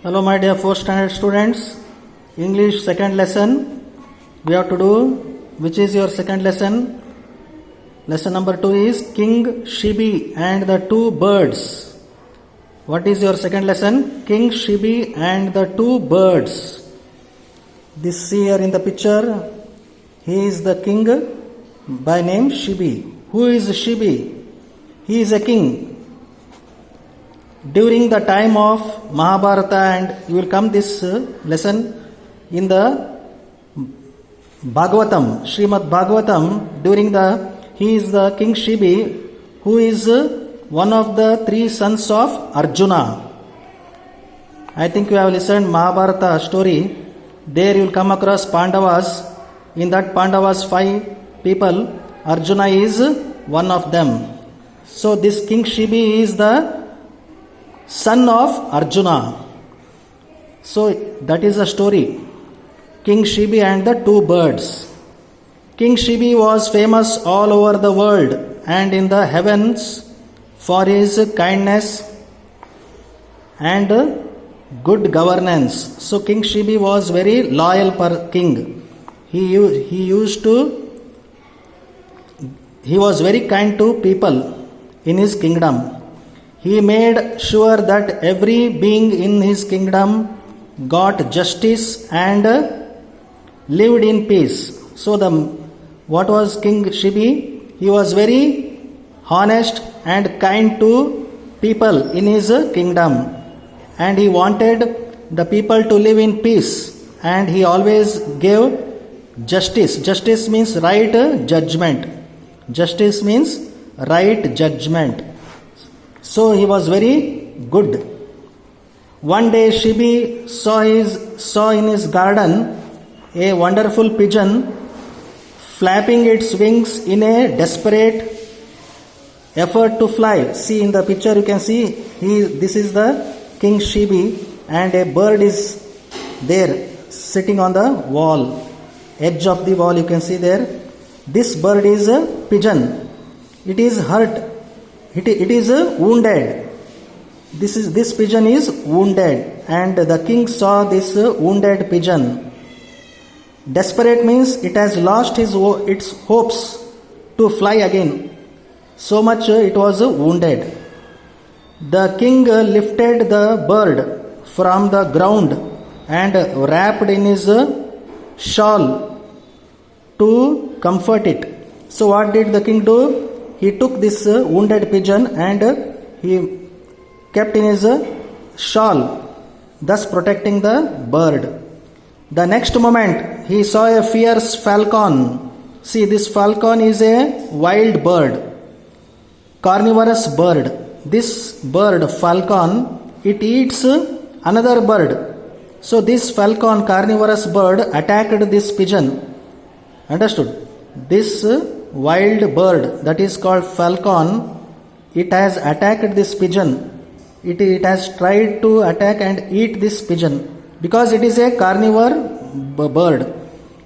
Hello my dear 4th standard students, English second lesson we have to do. Which is your second lesson? Lesson number 2 is King Shibi and the two birds. What is your second lesson? King Shibi and the two birds. This see here in the picture, he is the king by name Shibi. Who is Shibi? He is a king. During the time of Mahabharata, and you will come this lesson in the Bhagavatam, Srimad Bhagavatam. He is the King Shibi, who is one of the three sons of Arjuna. I think you have listened Mahabharata story. There you will come across Pandavas. In that Pandavas 5 people, Arjuna is one of them. So this King Shibi is the son of Arjuna. So that is the story. King Shibi and the two birds. King Shibi was famous all over the world and in the heavens for his kindness and good governance. So King Shibi was very loyal king. He was very kind to people in his kingdom. He made sure that every being in his kingdom got justice and lived in peace. So what was King Shibi? He was very honest and kind to people in his kingdom, and he wanted the people to live in peace, and he always gave justice. Justice means right judgment. Justice means right judgment. So he was very good. One day Shibi saw in his garden a wonderful pigeon flapping its wings in a desperate effort to fly. See in the picture you can see this is the King Shibi, and a bird is there sitting on the wall, edge of the wall you can see there. This bird is a pigeon. It is hurt. It is wounded. This pigeon is wounded, and the king saw this wounded pigeon. Desperate means it has lost its hopes to fly again. So much it was wounded. The king lifted the bird from the ground and wrapped in his shawl to comfort it. So what did the king do? He took this wounded pigeon and he kept in his shawl, thus protecting the bird. The next moment he saw a fierce falcon. See, this falcon is a wild bird, carnivorous bird. This bird, falcon, it eats another bird. So this falcon, carnivorous bird, attacked this pigeon. Understood? This wild bird that is called falcon, it has attacked this pigeon. It has tried to attack and eat this pigeon because it is a carnivore bird.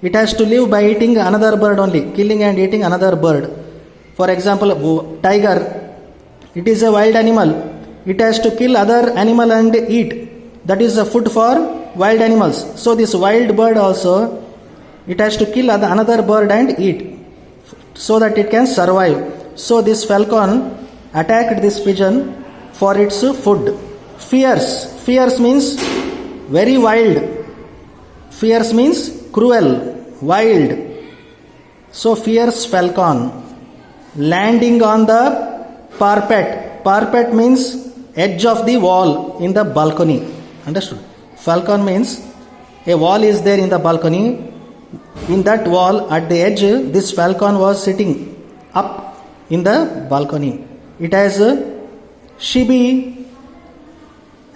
It has to live by eating another bird only, killing and eating another bird. For example, tiger, it is a wild animal. It has to kill other animal and eat. That is the food for wild animals. So this wild bird also, it has to kill another bird and eat so that it can survive. So this falcon attacked this pigeon for its food. Fierce means very wild. Fierce means cruel, wild. So fierce falcon landing on the parapet. Parapet means edge of the wall in the balcony. Understood? Falcon means a wall is there in the balcony. In that wall, at the edge, this falcon was sitting up in the balcony. It has Shibi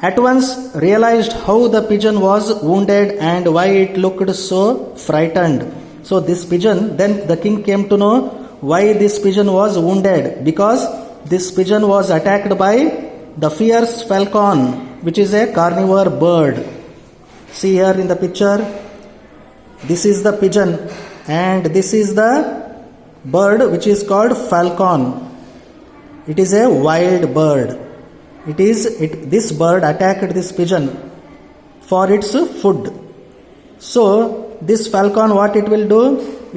at once realized how the pigeon was wounded and why it looked so frightened. So this pigeon, then the king came to know why this pigeon was wounded, because this pigeon was attacked by the fierce falcon, which is a carnivore bird. See here in the picture. This is the pigeon and this is the bird which is called falcon. It is a wild bird. This bird attacked this pigeon for its food. So this falcon, what it will do?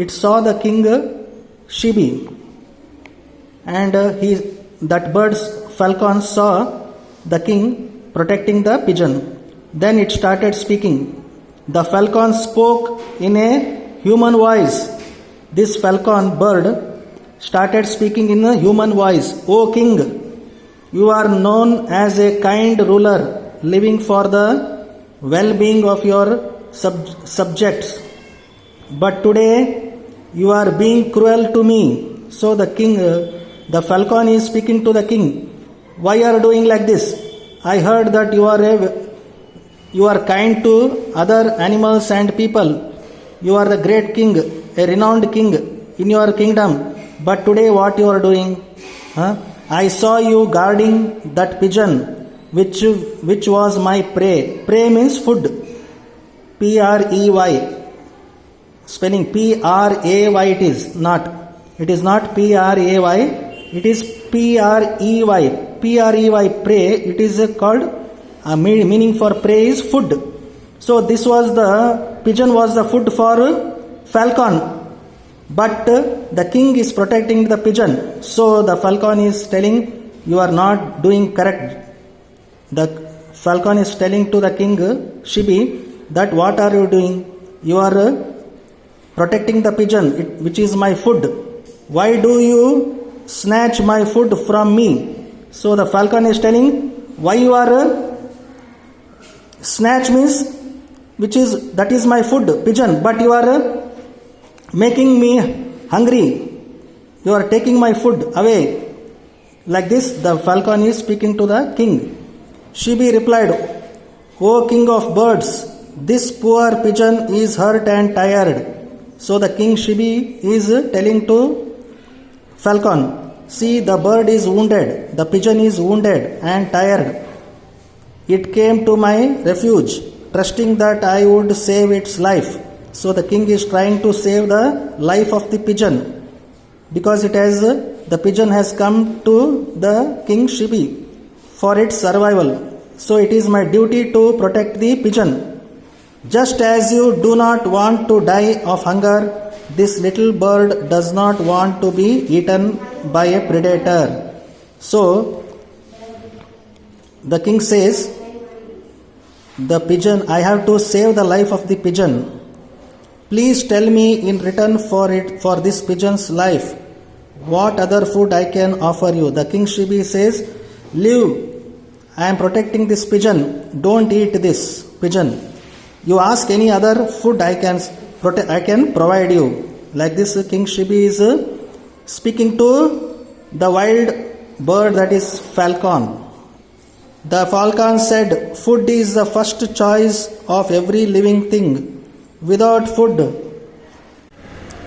It saw the king Shibi, and that bird's falcon saw the king protecting the pigeon. Then it started speaking. The falcon spoke in a human voice. This falcon bird started speaking in a human voice. O king, you are known as a kind ruler, living for the well-being of your subjects. But today you are being cruel to me. So the falcon is speaking to the king. Why are you doing like this? I heard that you are kind to other animals and people. You are the great king, a renowned king in your kingdom. But today what you are doing? I saw you guarding that pigeon, which was my prey. Prey means food. P-R-E-Y. Spelling P-R-A-Y it is not. It is not P-R-A-Y. It is P-R-E-Y. P-R-E-Y, prey. It is called, meaning for prey is food. So this was the pigeon was the food for falcon. But the king is protecting the pigeon. So the falcon is telling, you are not doing correct. The falcon is telling to the king Shibi that what are you doing? You are protecting the pigeon, which is my food. Why do you snatch my food from me? So the falcon is telling, why you are snatch means that is my food, pigeon, but you are making me hungry. You are taking my food away. Like this, the falcon is speaking to the king. Shibi replied, O king of birds, this poor pigeon is hurt and tired. So the king Shibi is telling to falcon, see, the bird is wounded, the pigeon is wounded and tired. It came to my refuge, trusting that I would save its life. So the king is trying to save the life of the pigeon, because the pigeon has come to the king Shibi for its survival. So it is my duty to protect the pigeon. Just as you do not want to die of hunger, this little bird does not want to be eaten by a predator. So the king says, the pigeon, I have to save the life of the pigeon. Please tell me in return for this pigeon's life, what other food I can offer you. The king Shibi says, live, I am protecting this pigeon, don't eat this pigeon. You ask any other food, I can provide you. Like this, king Shibi is speaking to the wild bird, that is falcon. The falcon said, food is the first choice of every living thing. Without food,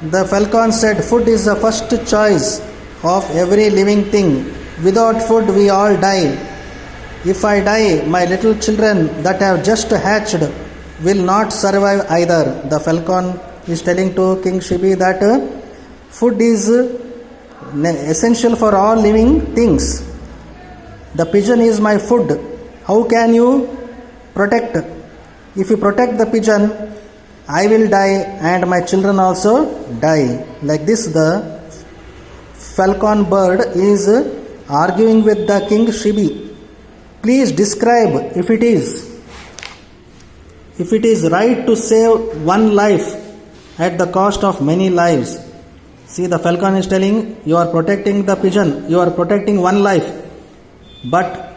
the falcon said, food is the first choice of every living thing. Without food, we all die. If I die, my little children that have just hatched will not survive either. The falcon is telling to King Shibi that food is essential for all living things. The pigeon is my food. How can you protect? If you protect the pigeon, I will die and my children also die. Like this, the falcon bird is arguing with the king Shibi. Please describe if it is right to save one life at the cost of many lives. See, the falcon is telling, you are protecting the pigeon, you are protecting one life, but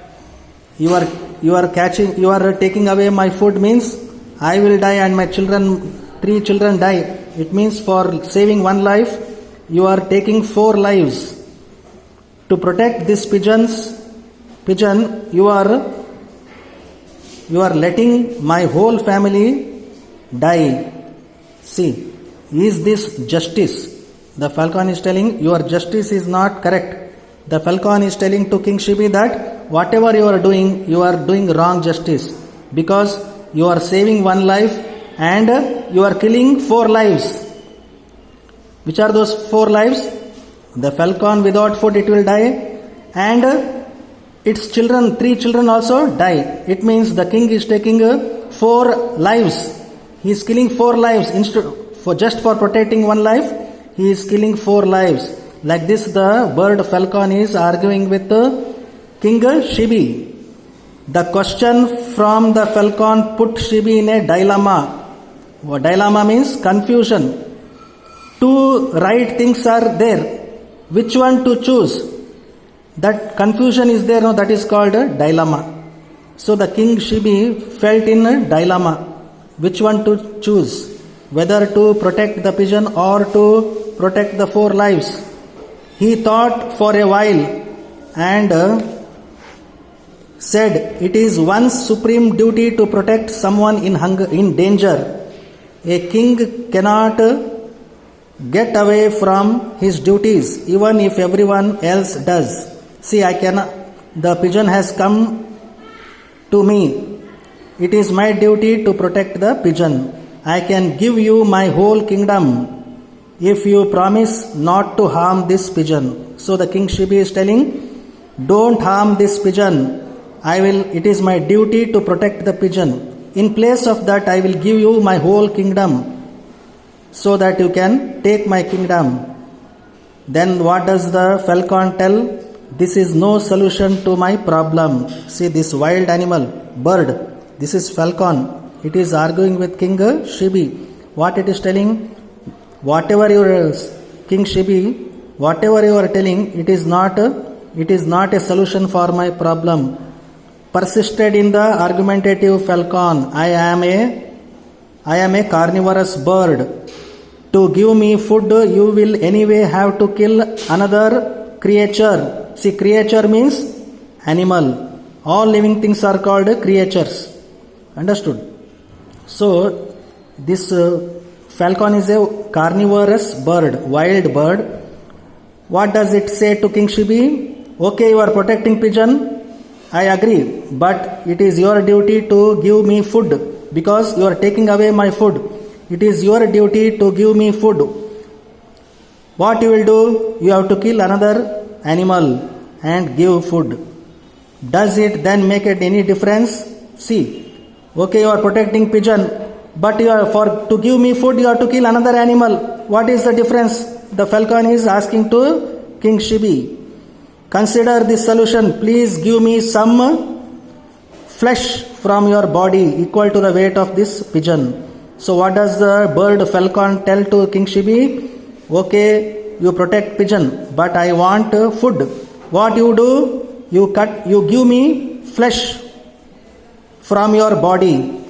you are taking away my food, means I will die and my children, 3 children die. It means for saving one life, you are taking 4 lives. To protect this pigeon, you are letting my whole family die. See, is this justice? The falcon is telling, your justice is not correct. The falcon is telling to King Shibi that whatever you are doing wrong justice, because you are saving one life and you are killing 4 lives. Which are those 4 lives? The falcon, without food it will die, and its children, 3 children also die. It means the king is taking 4 lives. He is killing 4 lives instead for just for protecting one life. He is killing 4 lives. Like this, the bird falcon is arguing with King Shibi. The question from the falcon put Shibi in a dilemma. What dilemma means? Confusion. Two right things are there. Which one to choose? That confusion is there, no? That is called a dilemma. So the King Shibi felt in a dilemma. Which one to choose? Whether to protect the pigeon or to protect the 4 lives. He thought for a while and said, it is one's supreme duty to protect someone in danger. A king cannot get away from his duties even if everyone else does. See, the pigeon has come to me. It is my duty to protect the pigeon. I can give you my whole kingdom if you promise not to harm this pigeon. So the King Shibi is telling, don't harm this pigeon. It is my duty to protect the pigeon. In place of that, I will give you my whole kingdom so that you can take my kingdom. Then what does the falcon tell? This is no solution to my problem. See, this wild animal, bird, this is falcon. It is arguing with King Shibi. What it is telling? Whatever King Shibi, whatever you are telling, it is not a solution for my problem. Persisted in the argumentative falcon. I am a carnivorous bird. To give me food, you will anyway have to kill another creature. See, creature means animal. All living things are called creatures. Understood? So, this falcon is a carnivorous bird, wild bird. What does it say to King Shibi? Okay, you are protecting pigeon. I agree, but it is your duty to give me food because you are taking away my food. It is your duty to give me food. What you will do? You have to kill another animal and give food. Does it then make any difference? See, okay, you are protecting pigeon, but to give me food, you have to kill another animal. What is the difference? The falcon is asking to King Shibi. Consider this solution. Please give me some flesh from your body equal to the weight of this pigeon. So what does the bird falcon tell to King Shibi? Okay, you protect pigeon, but I want food. What you do? You give me flesh from your body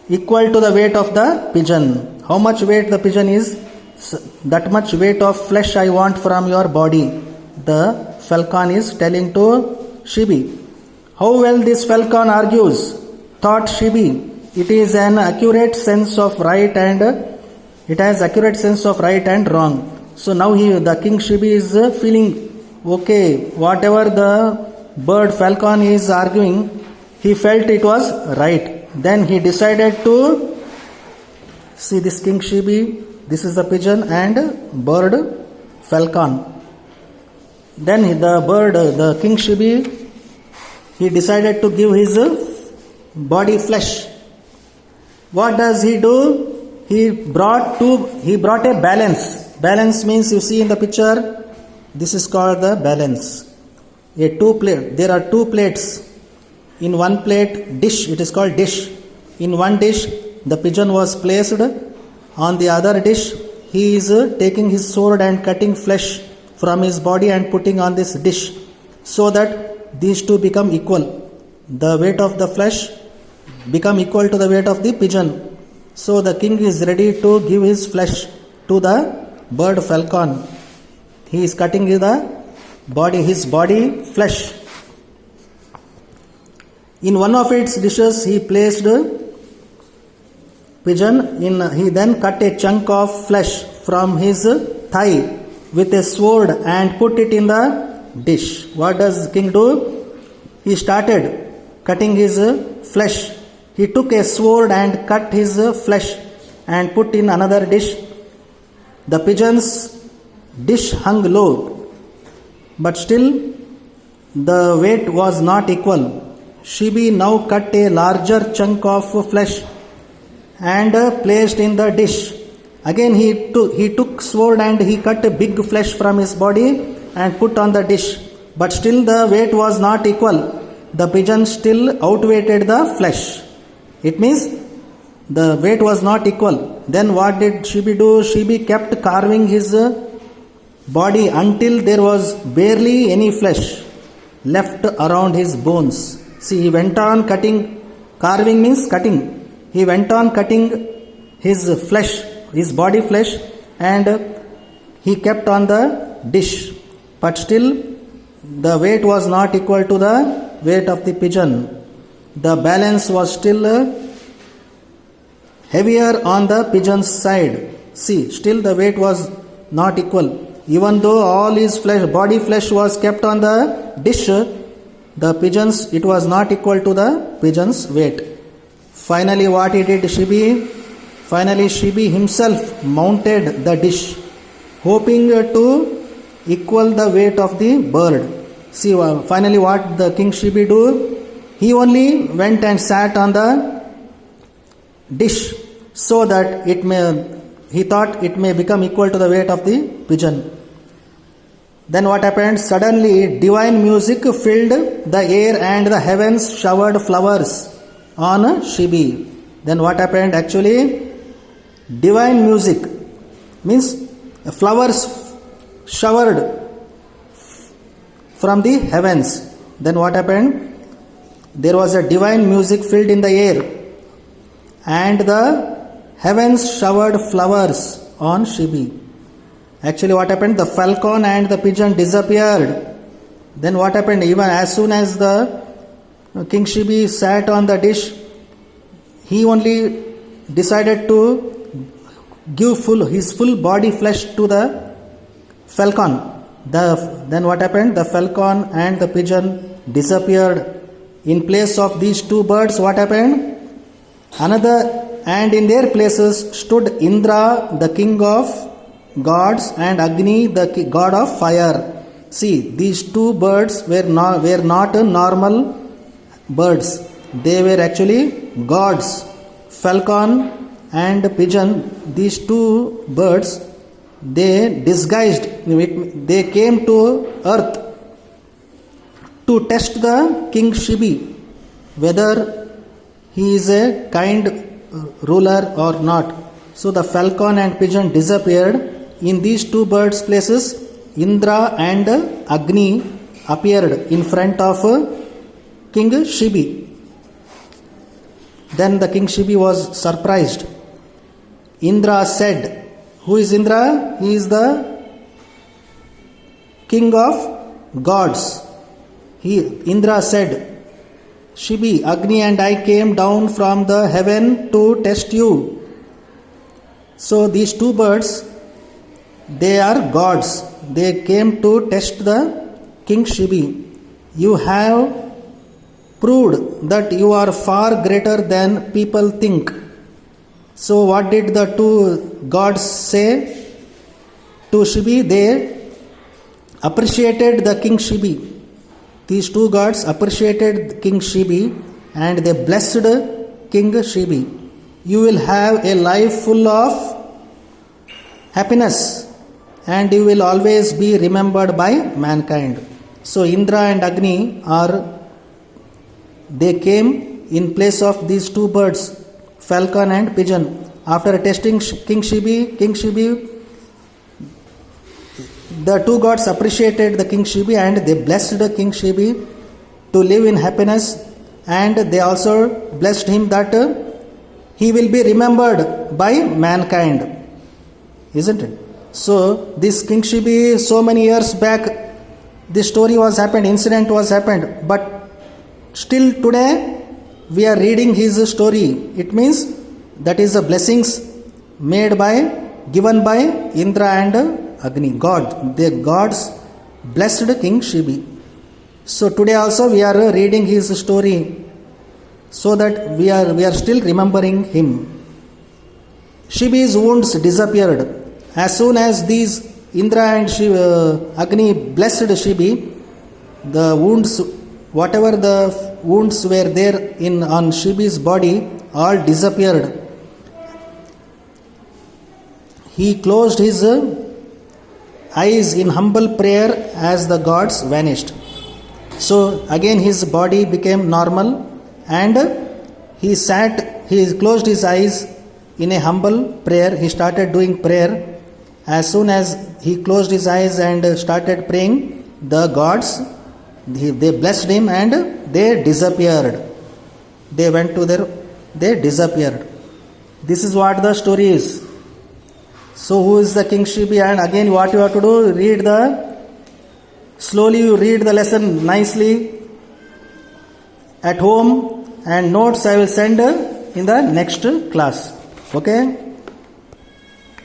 equal to the weight of the pigeon. How much weight the pigeon is? That much weight of flesh I want from your body. The falcon is telling to Shibi. How well this falcon argues, thought Shibi. It is an accurate sense of right and it has accurate sense of right and wrong. So now the King Shibi is feeling okay. Whatever the bird falcon is arguing, he felt it was right. Then he decided to see this King Shibi. This is the pigeon and bird falcon. Then the King Shibi, he decided to give his body flesh. What does he do? He brought a balance. Balance means, you see in the picture, this is called the balance. There are 2 plates. In one plate, dish, it is called dish. In one dish, the pigeon was placed. On the other dish, he is taking his sword and cutting flesh from his body and putting on this dish so that these two become equal. The weight of the flesh become equal to the weight of the pigeon. So the king is ready to give his flesh to the bird falcon. He is cutting his body flesh. In one of its dishes he placed pigeon. He then cut a chunk of flesh from his thigh with a sword and put it in the dish. What does the king do? He started cutting his flesh. He took a sword and cut his flesh and put in another dish. The pigeon's dish hung low, but still the weight was not equal. Shibi now cut a larger chunk of flesh and placed in the dish. Again he took sword and he cut a big flesh from his body and put on the dish. But still the weight was not equal. The pigeon still outweighed the flesh. It means the weight was not equal. Then what did Shibi do? Shibi kept carving his body until there was barely any flesh left around his bones. See, he went on cutting. Carving means cutting. He went on cutting his flesh, his body flesh, and he kept on the dish. But still the weight was not equal to the weight of the pigeon. The balance was still heavier on the pigeon's side. See, still the weight was not equal. Even though all his flesh, body flesh was kept on the dish, the pigeon's, it was not equal to the pigeon's weight. Finally, what he did, Shibi? Finally, Shibi himself mounted the dish, hoping to equal the weight of the bird. See, finally what the King Shibi do? He only went and sat on the dish so that he thought it may become equal to the weight of the pigeon. Then what happened? Suddenly divine music filled the air and the heavens showered flowers on Shibi. Then what happened? Actually, divine music means flowers showered from the heavens. Then what happened? There was a divine music filled in the air and the heavens showered flowers on Shibi. Actually what happened? The falcon and the pigeon disappeared. Then what happened? Even as soon as the King Shibi sat on the dish, he only decided to give his full body flesh to the falcon. Then what happened? The falcon and the pigeon disappeared. In place of these two birds, what happened? And in their places stood Indra, the king of gods, and Agni, the god of fire. See, these two birds were not normal birds. They were actually gods. Falcon and pigeon, these two birds, they came to earth to test the King Shibi, whether he is a kind ruler or not. So the falcon and pigeon disappeared. In these two birds' places, Indra and Agni appeared in front of King Shibi. Then the King Shibi was surprised. Indra said, who is Indra? He is the king of gods. Indra said, Shibi, Agni and I came down from the heaven to test you. So these two birds, they are gods. They came to test the King Shibi. You have proved that you are far greater than people think. So what did the two gods say to Shibi? They appreciated the King Shibi. These two gods appreciated King Shibi and they blessed King Shibi. You will have a life full of happiness and you will always be remembered by mankind. So Indra and Agni they came in place of these two birds, falcon and pigeon. After testing King Shibi, the two gods appreciated the King Shibi and they blessed King Shibi to live in happiness, and they also blessed him that he will be remembered by mankind. Isn't it? So this King Shibi, so many years back, this story was happened, incident was happened, but still today we are reading his story. It means that is the blessings given by Indra and Agni, God. The gods blessed King Shibi. So today also we are reading his story so that we are still remembering him. Shibi's wounds disappeared. As soon as these Indra and Agni blessed Shibi, the wounds whatever the wounds were there in on Shibi's body all disappeared. He closed his eyes in humble prayer as the gods vanished. So again his body became normal and he closed his eyes in a humble prayer. He started doing prayer. As soon as he closed his eyes and started praying, the gods, they blessed him and they disappeared. They disappeared. This is what the story is. So who is the King Shibi? And again what you have to do, slowly you read the lesson nicely at home, and notes I will send in the next class. Okay?